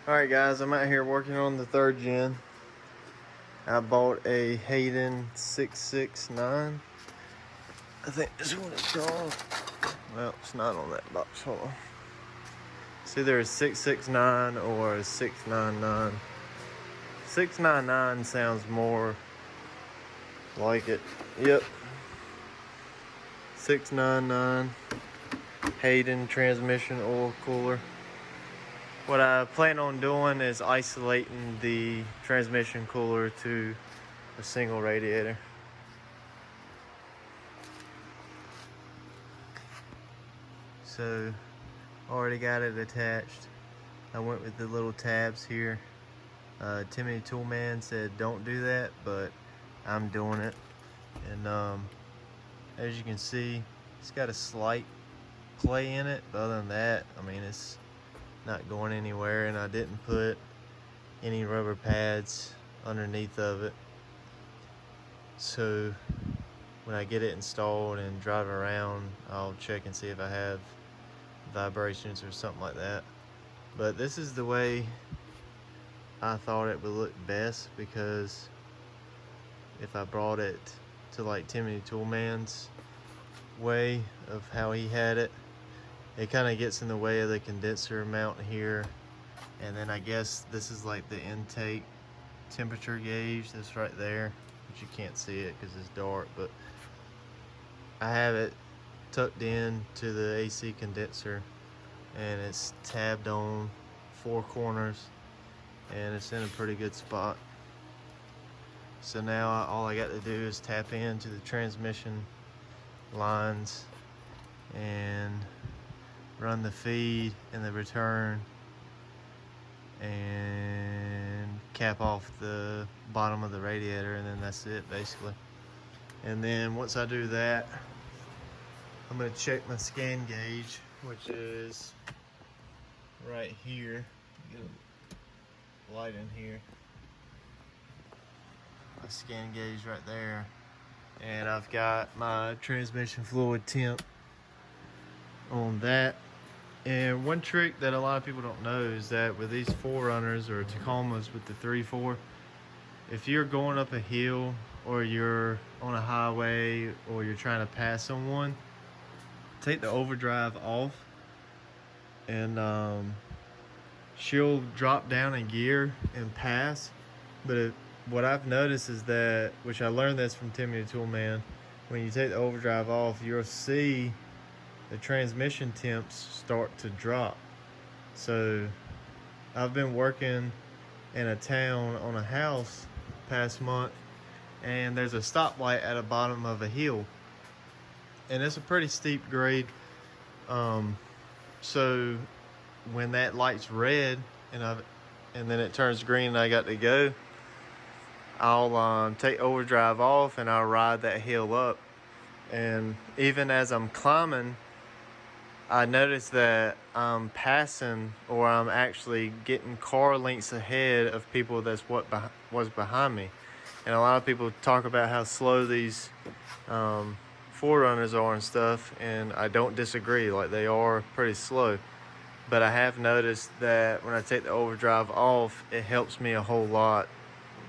Alright guys, I'm out here working on the third gen. I bought a Hayden 669. I think this one is called. Well, it's not on that box. Hold on. It's either a 669 or a 699. 699 sounds more like it. Yep. 699 Hayden transmission oil cooler. What I plan on doing is isolating the transmission cooler to a single radiator. So, already got it attached. I went with the little tabs here. Timmy Toolman said don't do that, but I'm doing it. And as you can see, it's got a slight play in it, but other than that, I mean, it's not going anywhere, and I didn't put any rubber pads underneath of it. So when I get it installed and drive around, I'll check and see if I have vibrations or something like that. But this is the way I thought it would look best, because if I brought it to like Timmy Toolman's way of how he had it, it kind of gets in the way of the condenser mount here. And then I guess this is like the intake temperature gauge that's right there, but you can't see it because it's dark. But I have it tucked in to the AC condenser, and it's tabbed on 4 corners, and it's in a pretty good spot. So now all I got to do is tap into the transmission lines and run the feed and the return and cap off the bottom of the radiator, and then that's it basically. And then once I do that, I'm going to check my scan gauge, which is right here. Get a light in here. My scan gauge right there, and I've got my transmission fluid temp on that. And one trick that a lot of people don't know is that with these 4Runners or Tacomas with the 3.4, if you're going up a hill or you're on a highway or you're trying to pass someone, take the overdrive off, and she'll drop down in gear and pass. But what I've noticed is that, which I learned this from Timmy the Toolman, when you take the overdrive off, you'll see the transmission temps start to drop. So I've been working in a town on a house past month, and there's a stoplight at the bottom of a hill, and it's a pretty steep grade. So when that light's red and then it turns green and I got to go, I'll take overdrive off and I'll ride that hill up. And even as I'm climbing, I noticed that I'm passing, or I'm actually getting car lengths ahead of people that's what was behind me. And a lot of people talk about how slow these 4Runners are and stuff, and I don't disagree. Like, they are pretty slow. But I have noticed that when I take the overdrive off, it helps me a whole lot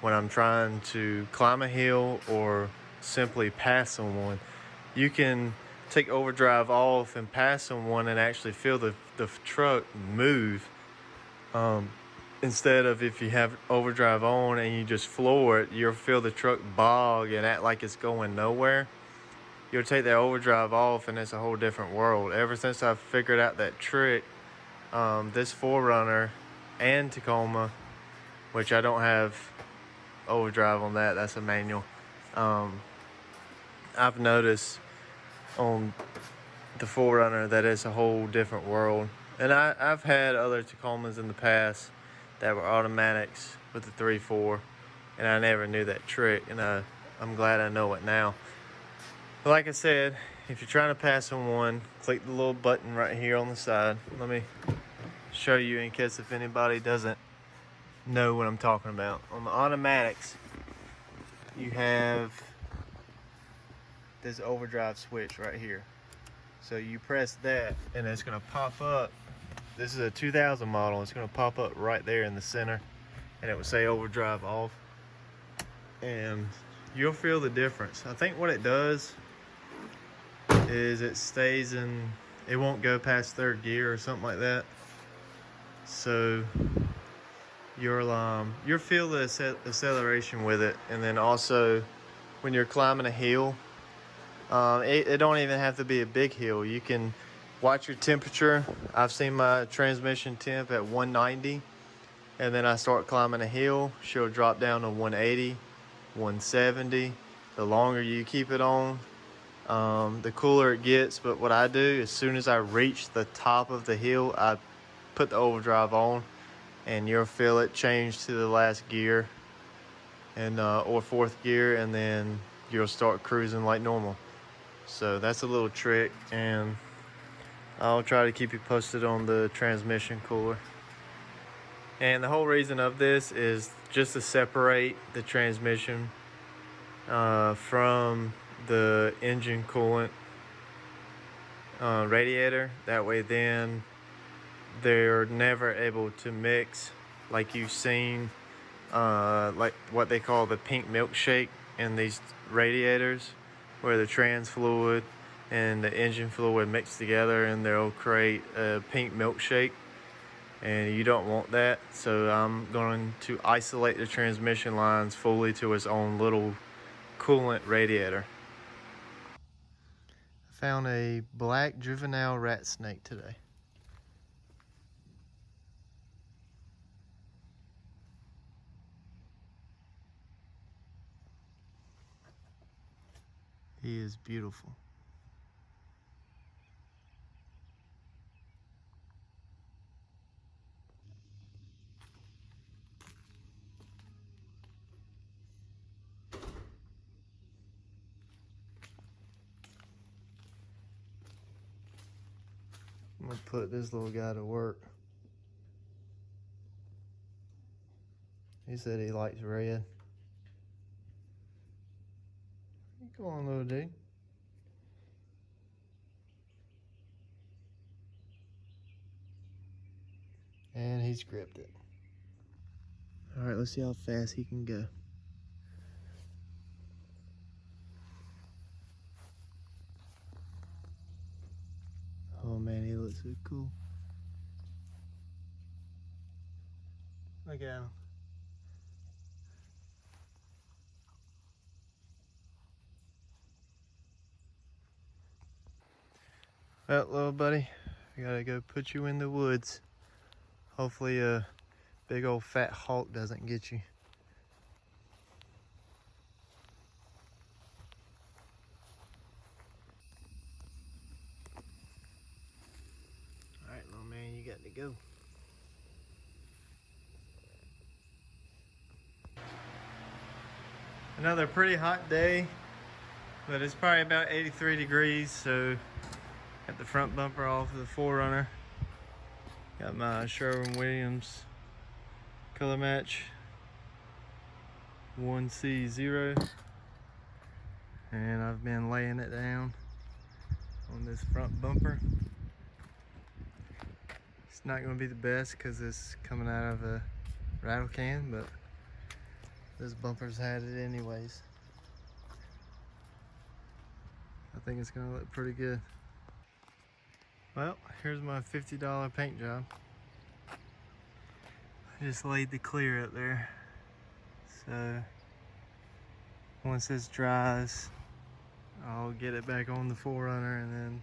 when I'm trying to climb a hill or simply pass someone. You can take overdrive off and pass someone and actually feel the truck move, instead of if you have overdrive on and you just floor it, you'll feel the truck bog and act like it's going nowhere. You'll take that overdrive off and it's a whole different world. Ever since I've figured out that trick, this 4Runner and Tacoma, which I don't have overdrive on that's a manual, I've noticed on the 4Runner that it's a whole different world. And I've had other Tacomas in the past that were automatics with the 3.4, and I never knew that trick, and I'm glad I know it now. But like I said, if you're trying to pass someone, click the little button right here on the side. Let me show you in case if anybody doesn't know what I'm talking about. On the automatics, you have this overdrive switch right here. So you press that and it's gonna pop up This is a 2000 model. It's going to pop up right there in the center, and it will say overdrive off. And you'll feel the difference. I think what it does is it stays in, it won't go past third gear or something like that. So you'll feel the acceleration with it. And then also when you're climbing a hill, it don't even have to be a big hill. You can watch your temperature. I've seen my transmission temp at 190, and then I start climbing a hill, she'll drop down to 180, 170. The longer you keep it on, the cooler it gets. But what I do, as soon as I reach the top of the hill, I put the overdrive on, and you'll feel it change to the last gear, and or fourth gear, and then you'll start cruising like normal. So that's a little trick, and I'll try to keep you posted on the transmission cooler. And the whole reason of this is just to separate the transmission from the engine coolant radiator. That way then they're never able to mix, like you've seen, like what they call the pink milkshake in these radiators, where the trans fluid and the engine fluid mix together and they'll create a pink milkshake, and you don't want that. So I'm going to isolate the transmission lines fully to its own little coolant radiator. I found a black juvenile rat snake today. He is beautiful. I'm gonna put this little guy to work. He said he likes red. Come on, little dude. And he's gripped it. All right, let's see how fast he can go. Oh man, he looks so cool. Look at him. Well, little buddy, I gotta go put you in the woods. Hopefully a big old fat hawk doesn't get you. All right, little man, you got to go. Another pretty hot day, but it's probably about 83 degrees, so got the front bumper off of the 4Runner. Got my Sherwin-Williams color match 1C0, and I've been laying it down on this front bumper. It's not going to be the best because it's coming out of a rattle can, but this bumper's had it anyways. I think it's going to look pretty good. Well, here's my $50 paint job. I just laid the clear up there. So once this dries, I'll get it back on the 4Runner and then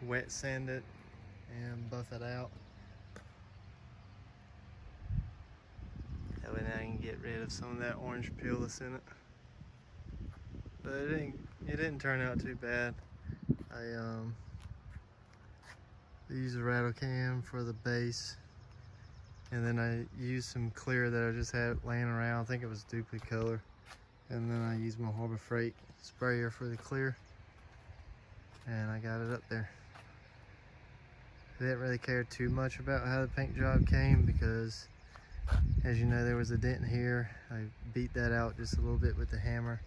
wet sand it and buff it out. That way now I can get rid of some of that orange peel that's in it. But it didn't turn out too bad. I used a rattle can for the base, and then I used some clear that I just had laying around. I think it was Duplicolor, and then I used my Harbor Freight sprayer for the clear, and I got it up there. I didn't really care too much about how the paint job came because, as you know, there was a dent here. I beat that out just a little bit with the hammer.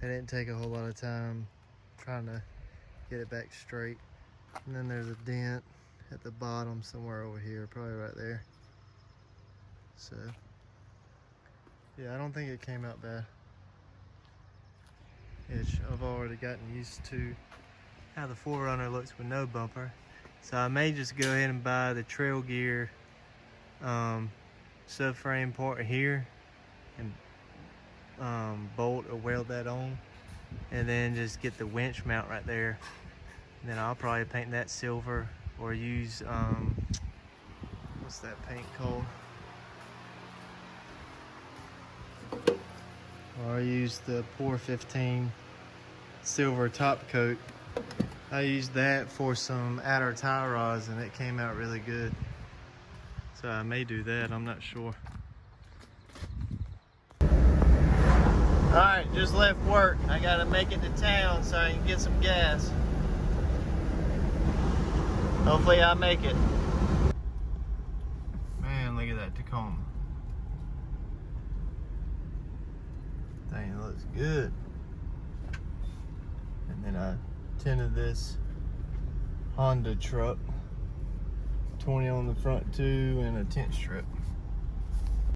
It didn't take a whole lot of time trying to get it back straight. And then there's a dent at the bottom somewhere over here, probably right there. So yeah, I don't think it came out bad. I've already gotten used to how the 4Runner looks with no bumper. So I may just go ahead and buy the trail gear subframe part here and bolt or weld that on, and then just get the winch mount right there. And then I'll probably paint that silver or use what's that paint called? Or I use the Pour 15 silver top coat. I used that for some outer tie rods and it came out really good. So I may do that, I'm not sure. Alright, just left work. I gotta make it to town so I can get some gas. Hopefully I make it. Man, look at that Tacoma. Thing looks good. And then I tinted this Honda truck, 20 on the front too, and a tint strip.